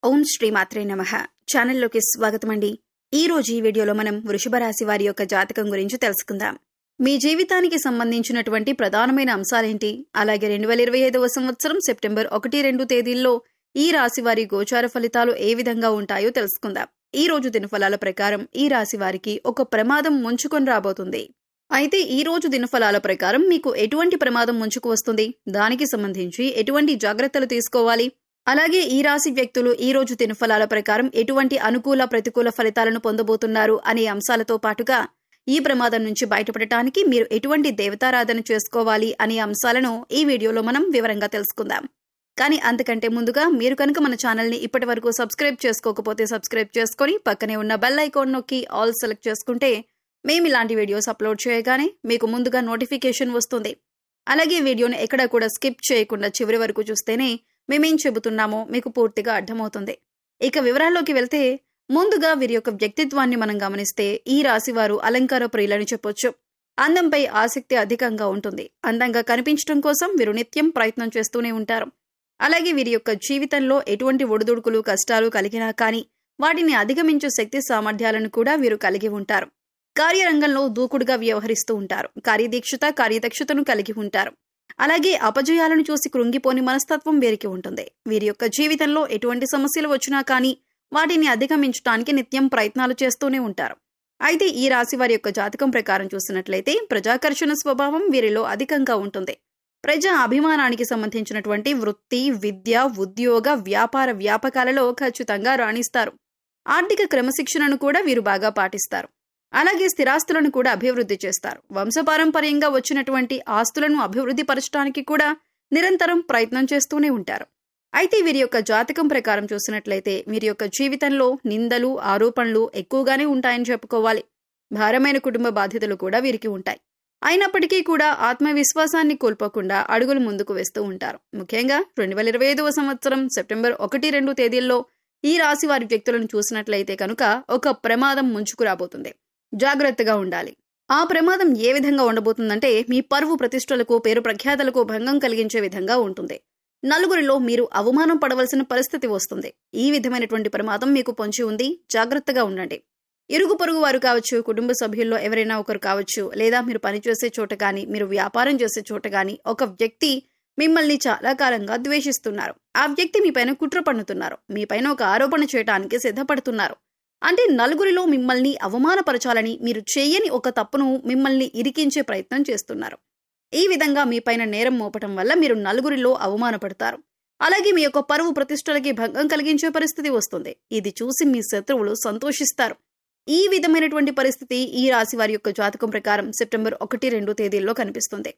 ఓం శ్రీ మాత్రే నమః. ఛానల్లోకి స్వాగతమండి. ఈ రోజు ఈ వీడియోలో మనం వృషభ రాశి వారి యొక్క జాతకం గురించి తెలుసుకుందాం. మీ జీవితానికి సంబంధించినటువంటి ప్రధానమైన అంశాలేంటి, అలాగే 2025వ సంవత్సరం సెప్టెంబర్ 1-2 తేదీల్లో ఈ రాశి వారి గోచార ఫలితాలు ఏ విధంగా ఉంటాయో తెలుసుకుందాం. ఈ రోజు దినఫలాల ప్రకారం ఈ రాశి వారికి ఒక ప్రమాదం ముంచుకొని రాబోతుంది. అయితే ఈ రోజు దినఫలాల ప్రకారం మీకు ఎటువంటి ప్రమాదం ముంచుకు వస్తుంది, దానికి సంబంధించి ఎటువంటి జాగ్రత్తలు తీసుకోవాలి, అలాగే ఈ రాశి వ్యక్తులు ఈ రోజు దినఫలాల ప్రకారం ఎటువంటి అనుకూల ప్రతికూల ఫలితాలను పొందబోతున్నారు అనే అంశాలతో పాటుగా ఈ ప్రమాదం నుంచి బయటపడటానికి మీరు ఎటువంటి దేవతారాధన చేసుకోవాలి అనే అంశాలను ఈ వీడియోలో మనం వివరంగా తెలుసుకుందాం. కానీ అంతకంటే ముందుగా మీరు కనుక మన ఛానల్ని ఇప్పటి వరకు సబ్స్క్రైబ్ చేసుకోకపోతే సబ్స్క్రైబ్ చేసుకొని పక్కనే ఉన్న బెల్ ఐకాన్ నొక్కి ఆల్ సెలెక్ట్ చేసుకుంటే మేము ఇలాంటి వీడియోస్ అప్లోడ్ చేయగానే మీకు ముందుగా నోటిఫికేషన్ వస్తుంది. అలాగే వీడియోని ఎక్కడా కూడా స్కిప్ చేయకుండా చివరి వరకు చూస్తేనే మేమేం చెబుతున్నామో మీకు పూర్తిగా అర్థమవుతుంది. ఇక వివరాల్లోకి వెళ్తే ముందుగా వీరి యొక్క వ్యక్తిత్వాన్ని మనం గమనిస్తే ఈ రాశి వారు అలంకార ప్రియులని చెప్పొచ్చు. అందంపై ఆసక్తి అధికంగా ఉంటుంది. అందంగా కనిపించడం కోసం వీరు నిత్యం ప్రయత్నం చేస్తూనే ఉంటారు. అలాగే వీరి యొక్క జీవితంలో ఎటువంటి ఒడిదుడుకులు కష్టాలు కలిగినా కానీ వాటిని అధిగమించే శక్తి సామర్థ్యాలను కూడా వీరు కలిగి ఉంటారు. కార్యరంగంలో దూకుడుగా వ్యవహరిస్తూ ఉంటారు. కార్యదక్షతను కలిగి ఉంటారు. అలాగే అపజయాలను చూసి కృంగిపోని మనస్తత్వం వీరికి ఉంటుంది. వీరి యొక్క జీవితంలో ఎటువంటి సమస్యలు వచ్చినా కానీ వాటిని అధిగమించడానికి నిత్యం ప్రయత్నాలు చేస్తూనే ఉంటారు. అయితే ఈ రాశి వారి యొక్క జాతకం ప్రకారం చూసినట్లయితే ప్రజాకర్షణ స్వభావం వీరిలో అధికంగా ఉంటుంది. ప్రజా అభిమానానికి సంబంధించినటువంటి వృత్తి, విద్య, ఉద్యోగ, వ్యాపారాలలో ఖచ్చితంగా రాణిస్తారు. ఆర్థిక క్రమశిక్షణను కూడా వీరు బాగా పాటిస్తారు. అలాగే స్థిరాస్తులను కూడా అభివృద్ధి చేస్తారు. వంశపారంపర్యంగా వచ్చినటువంటి ఆస్తులను అభివృద్ధి పరచడానికి కూడా నిరంతరం ప్రయత్నం చేస్తూనే ఉంటారు. అయితే వీరి యొక్క జాతకం ప్రకారం చూసినట్లయితే వీరి యొక్క జీవితంలో నిందలు, ఆరోపణలు ఎక్కువగానే ఉంటాయని చెప్పుకోవాలి. భారమైన కుటుంబ బాధ్యతలు కూడా వీరికి ఉంటాయి. అయినప్పటికీ కూడా ఆత్మవిశ్వాసాన్ని కోల్పోకుండా అడుగులు ముందుకు వేస్తూ ఉంటారు. ముఖ్యంగా 2025వ సంవత్సరం సెప్టెంబర్ 1-2 తేదీల్లో ఈ రాశి వారి వ్యక్తులను చూసినట్లయితే కనుక ఒక ప్రమాదం ముంచుకు రాబోతుంది. జాగ్రత్తగా ఉండాలి. ఆ ప్రమాదం ఏ విధంగా ఉండబోతుందంటే మీ పరువు ప్రతిష్టలకు, పేరు ప్రఖ్యాతలకు భంగం కలిగించే విధంగా ఉంటుంది. నలుగురిలో మీరు అవమానం పడవలసిన పరిస్థితి వస్తుంది. ఈ విధమైనటువంటి ప్రమాదం మీకు పొంచి ఉంది. జాగ్రత్తగా ఉండండి. ఇరుగు పొరుగు వారు కావచ్చు, కుటుంబ సభ్యుల్లో ఎవరైనా ఒకరు కావచ్చు, లేదా మీరు పనిచేసే చోట కానీ, మీరు వ్యాపారం చేసే చోట కానీ ఒక వ్యక్తి మిమ్మల్ని చాలా కాలంగా ద్వేషిస్తున్నారు. ఆ వ్యక్తి మీపైన కుట్ర పన్నుతున్నారు. మీపైన ఒక ఆరోపణ చేయడానికి సిద్ధపడుతున్నారు. అంటే నలుగురిలో మిమ్మల్ని అవమానపరచాలని, మీరు చేయని ఒక తప్పును మిమ్మల్ని ఇరికించే ప్రయత్నం చేస్తున్నారు. ఈ విధంగా మీపైన నేరం మోపటం వల్ల మీరు నలుగురిలో అవమానపడతారు. అలాగే మీ యొక్క పరువు ప్రతిష్టలకి భంగం కలిగించే పరిస్థితి వస్తుంది. ఇది చూసి మీ శత్రువులు సంతోషిస్తారు. ఈ విధమైనటువంటి పరిస్థితి ఈ రాశి వారి యొక్క జాతకం ప్రకారం సెప్టెంబర్ 1-2 తేదీల్లో కనిపిస్తుంది.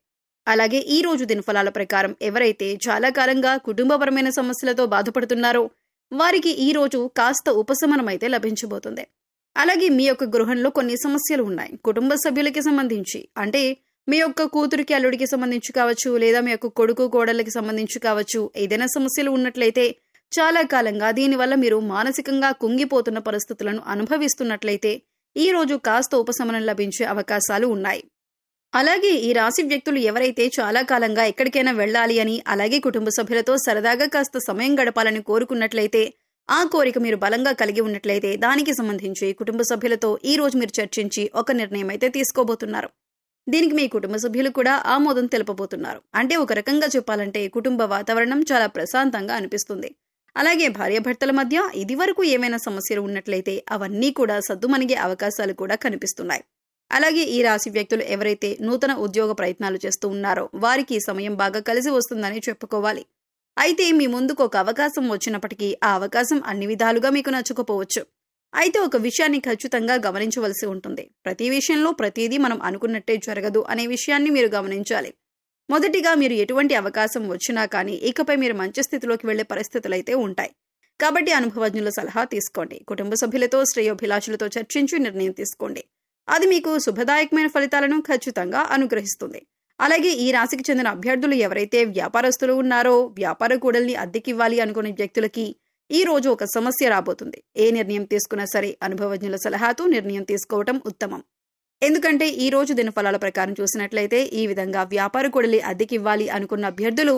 అలాగే ఈ రోజు దినఫలాల ప్రకారం ఎవరైతే చాలా కాలంగా కుటుంబపరమైన సమస్యలతో బాధపడుతున్నారో వారికి ఈ రోజు కాస్త ఉపశమనం అయితే లభించబోతుంది. అలాగే మీ యొక్క గృహంలో కొన్ని సమస్యలు ఉన్నాయి. కుటుంబ సభ్యులకి సంబంధించి, అంటే మీ యొక్క కూతురికి అల్లుడికి సంబంధించి కావచ్చు, లేదా మీ యొక్క కొడుకు కోడళ్ళకి సంబంధించి కావచ్చు, ఏదైనా సమస్యలు ఉన్నట్లయితే చాలా కాలంగా దీనివల్ల మీరు మానసికంగా కుంగిపోతున్న పరిస్థితులను అనుభవిస్తున్నట్లయితే ఈ రోజు కాస్త ఉపశమనం లభించే అవకాశాలు ఉన్నాయి. అలాగే ఈ రాశి వ్యక్తులు ఎవరైతే చాలా కాలంగా ఎక్కడికైనా వెళ్ళాలి అని, అలాగే కుటుంబ సభ్యులతో సరదాగా కాస్త సమయం గడపాలని కోరుకున్నట్లయితే, ఆ కోరిక మీరు బలంగా కలిగి ఉన్నట్లయితే దానికి సంబంధించి కుటుంబ సభ్యులతో ఈ రోజు మీరు చర్చించి ఒక నిర్ణయం అయితే తీసుకోబోతున్నారు. దీనికి మీ కుటుంబ సభ్యులు కూడా ఆమోదం తెలుపబోతున్నారు. అంటే ఒక రకంగా చెప్పాలంటే కుటుంబ వాతావరణం చాలా ప్రశాంతంగా అనిపిస్తుంది. అలాగే భార్యాభర్తల మధ్య ఇదివరకు ఏమైనా సమస్యలు ఉన్నట్లయితే అవన్నీ కూడా సద్దుమణిగే అవకాశాలు కూడా కనిపిస్తున్నాయి. అలాగే ఈ రాశి వ్యక్తులు ఎవరైతే నూతన ఉద్యోగ ప్రయత్నాలు చేస్తూ ఉన్నారో వారికి ఈ సమయం బాగా కలిసి వస్తుందని చెప్పుకోవాలి. అయితే మీ ముందుకు ఒక అవకాశం వచ్చినప్పటికీ ఆ అవకాశం అన్ని విధాలుగా మీకు నచ్చకపోవచ్చు. అయితే ఒక విషయాన్ని ఖచ్చితంగా గమనించవలసి ఉంటుంది. ప్రతి విషయంలో ప్రతిదీ మనం అనుకున్నట్టే జరగదు అనే విషయాన్ని మీరు గమనించాలి. మొదటిగా మీరు ఎటువంటి అవకాశం వచ్చినా కానీ ఇకపై మీరు మంచి స్థితిలోకి వెళ్లే పరిస్థితులు అయితే ఉంటాయి. కాబట్టి అనుభవజ్ఞుల సలహా తీసుకోండి. కుటుంబ సభ్యులతో, శ్రేయోభిలాషులతో చర్చించి నిర్ణయం తీసుకోండి. అది మీకు శుభదాయకమైన ఫలితాలను ఖచ్చితంగా అనుగ్రహిస్తుంది. అలాగే ఈ రాశికి చెందిన అభ్యర్థులు ఎవరైతే వ్యాపారస్తులు ఉన్నారో, వ్యాపార కూడల్ని అద్దెకివ్వాలి అనుకునే వ్యక్తులకి ఈ రోజు ఒక సమస్య రాబోతుంది. ఏ నిర్ణయం తీసుకున్నా సరే అనుభవజ్ఞుల సలహాతో నిర్ణయం తీసుకోవటం ఉత్తమం. ఎందుకంటే ఈ రోజు దినఫలాల ప్రకారం చూసినట్లయితే ఈ విధంగా వ్యాపార కూడలి అద్దెకివ్వాలి అనుకున్న అభ్యర్థులు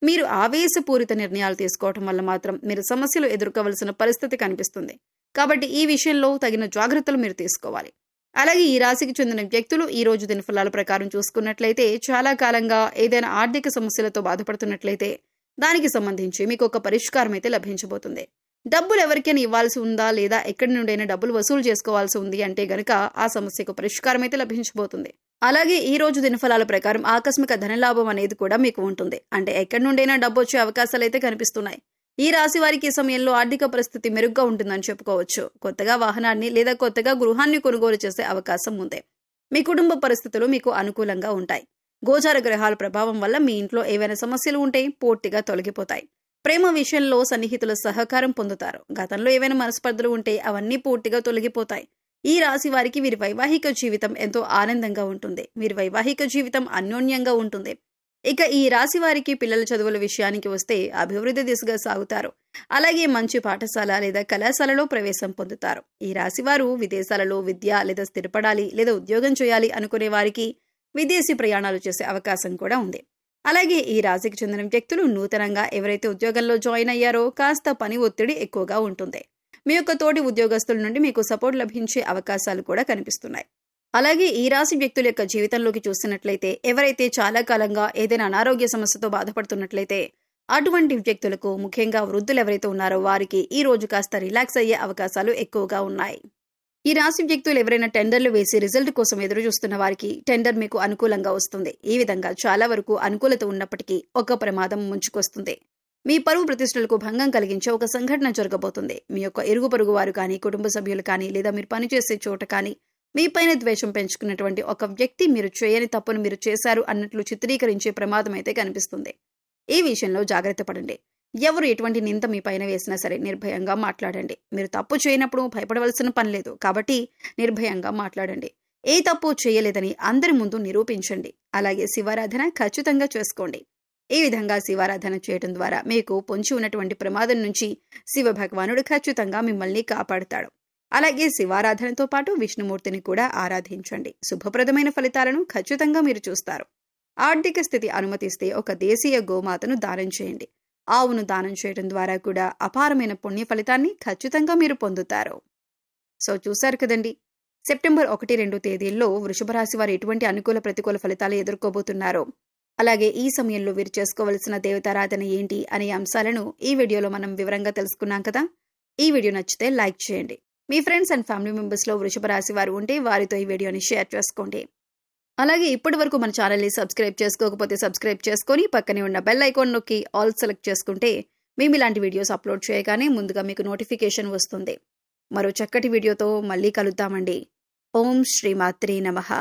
మీరు ఆవేశపూరిత నిర్ణయాలు తీసుకోవటం వల్ల మాత్రం మీరు సమస్యలు ఎదుర్కోవలసిన పరిస్థితి కనిపిస్తుంది. కాబట్టి ఈ విషయంలో తగిన జాగ్రత్తలు మీరు తీసుకోవాలి. అలాగే ఈ రాశికి చెందిన వ్యక్తులు ఈ రోజు దినఫలాల ప్రకారం చూసుకున్నట్లయితే చాలా కాలంగా ఏదైనా ఆర్థిక సమస్యలతో బాధపడుతున్నట్లయితే దానికి సంబంధించి మీకు ఒక పరిష్కారం అయితే లభించబోతుంది. డబ్బులు ఎవరికైనా ఇవ్వాల్సి ఉందా లేదా ఎక్కడి నుండైనా డబ్బులు వసూలు చేసుకోవాల్సి ఉంది అంటే గనక ఆ సమస్యకు పరిష్కారం అయితే లభించబోతుంది. అలాగే ఈ రోజు దినఫలాల ప్రకారం ఆకస్మిక ధనలాభం అనేది కూడా మీకు ఉంటుంది. అంటే ఎక్కడి నుండైనా డబ్బు వచ్చే అవకాశాలు అయితే కనిపిస్తున్నాయి. ఈ రాశి వారికి ఈ సమయంలో ఆర్థిక పరిస్థితి మెరుగ్గా ఉంటుందని చెప్పుకోవచ్చు. కొత్తగా వాహనాన్ని లేదా కొత్తగా గృహాన్ని కొనుగోలు చేసే అవకాశం ఉంది. మీ కుటుంబ పరిస్థితులు మీకు అనుకూలంగా ఉంటాయి. గోచార గ్రహాల ప్రభావం వల్ల మీ ఇంట్లో ఏవైనా సమస్యలు ఉంటే పూర్తిగా తొలగిపోతాయి. ప్రేమ విషయంలో సన్నిహితుల సహకారం పొందుతారు. గతంలో ఏవైనా మనస్పర్ధలు ఉంటే అవన్నీ పూర్తిగా తొలగిపోతాయి. ఈ రాశి వారికి వీరి వైవాహిక జీవితం ఎంతో ఆనందంగా ఉంటుంది. వీరి వైవాహిక జీవితం అన్యోన్యంగా ఉంటుంది. ఇక ఈ రాశి వారికి పిల్లల చదువుల విషయానికి వస్తే అభివృద్ధి దిశగా సాగుతారు. అలాగే మంచి పాఠశాల లేదా కళాశాలలో ప్రవేశం పొందుతారు. ఈ రాశి వారు విదేశాలలో విద్య లేదా స్థిరపడాలి లేదా ఉద్యోగం చేయాలి అనుకునే వారికి విదేశీ ప్రయాణాలు చేసే అవకాశం కూడా ఉంది. అలాగే ఈ రాశికి చెందిన వ్యక్తులు నూతనంగా ఎవరైతే ఉద్యోగంలో జాయిన్ అయ్యారో కాస్త పని ఒత్తిడి ఎక్కువగా ఉంటుంది. మీ యొక్క తోటి ఉద్యోగస్తుల నుండి మీకు సపోర్ట్ లభించే అవకాశాలు కూడా కనిపిస్తున్నాయి. అలాగే ఈ రాశి వ్యక్తుల యొక్క జీవితంలోకి చూసినట్లయితే ఎవరైతే చాలా కాలంగా ఏదైనా అనారోగ్య సమస్యతో బాధపడుతున్నట్లయితే అటువంటి వ్యక్తులకు, ముఖ్యంగా వృద్ధులు ఎవరైతే ఉన్నారో వారికి ఈ రోజు కాస్త రిలాక్స్ అయ్యే అవకాశాలు ఎక్కువగా ఉన్నాయి. ఈ రాశి వ్యక్తులు ఎవరైనా టెండర్లు వేసి రిజల్ట్ కోసం ఎదురు చూస్తున్న వారికి టెండర్ మీకు అనుకూలంగా వస్తుంది. ఈ విధంగా చాలా వరకు అనుకూలత ఉన్నప్పటికీ ఒక ప్రమాదం ముంచుకొస్తుంది. మీ పరువు ప్రతిష్టలకు భంగం కలిగించే ఒక సంఘటన జరగబోతుంది. మీ యొక్క ఇరుగు పొరుగు వారు కానీ, కుటుంబ సభ్యులు కానీ, లేదా మీరు పనిచేసే చోట కానీ మీపైన ద్వేషం పెంచుకున్నటువంటి ఒక వ్యక్తి మీరు చేయని తప్పును మీరు చేశారు అన్నట్లు చిత్రీకరించే ప్రమాదం అయితే కనిపిస్తుంది. ఈ విషయంలో జాగ్రత్త పడండి. ఎవరు ఎటువంటి నింద మీ పైన వేసినా సరే నిర్భయంగా మాట్లాడండి. మీరు తప్పు చేయనప్పుడు భయపడవలసిన పని లేదు. కాబట్టి నిర్భయంగా మాట్లాడండి. ఏ తప్పు చేయలేదని అందరి ముందు నిరూపించండి. అలాగే శివారాధన ఖచ్చితంగా చేసుకోండి. ఈ విధంగా శివారాధన చేయడం ద్వారా మీకు పొంచి ఉన్నటువంటి ప్రమాదం నుంచి శివ భగవానుడు ఖచ్చితంగా మిమ్మల్ని కాపాడుతాడు. అలాగే శివారాధనతో పాటు విష్ణుమూర్తిని కూడా ఆరాధించండి. శుభప్రదమైన ఫలితాలను ఖచ్చితంగా మీరు చూస్తారు. ఆర్థిక స్థితి అనుమతిస్తే ఒక దేశీయ గోమాతను దానం చేయండి. ఆవును దానం చేయడం ద్వారా కూడా అపారమైన పుణ్య ఫలితాన్ని ఖచ్చితంగా మీరు పొందుతారు. సో చూశారు కదండి, సెప్టెంబర్ 1-2 తేదీల్లో వృషభ రాశి వారు ఎటువంటి అనుకూల ప్రతికూల ఫలితాలు ఎదుర్కోబోతున్నారో, అలాగే ఈ సమయంలో వీరు చేసుకోవలసిన దేవతారాధన ఏంటి అనే అంశాలను ఈ వీడియోలో మనం వివరంగా తెలుసుకున్నాం కదా. ఈ వీడియో నచ్చితే లైక్ చేయండి. మీ ఫ్రెండ్స్ అండ్ ఫ్యామిలీ మెంబర్స్లో వృషభ రాశి వారు ఉంటే వారితో ఈ వీడియోని షేర్ చేసుకోండి. అలాగే ఇప్పటి వరకు మన ఛానల్ని సబ్స్క్రైబ్ చేసుకోకపోతే సబ్స్క్రైబ్ చేసుకొని పక్కనే ఉన్న బెల్ ఐకాన్ నొక్కి ఆల్ సెలెక్ట్ చేసుకుంటే మేము ఇలాంటి వీడియోస్ అప్లోడ్ చేయగానే ముందుగా మీకు నోటిఫికేషన్ వస్తుంది. మరో చక్కటి వీడియోతో మళ్ళీ కలుద్దామండి. ఓం శ్రీమాత్రే నమః.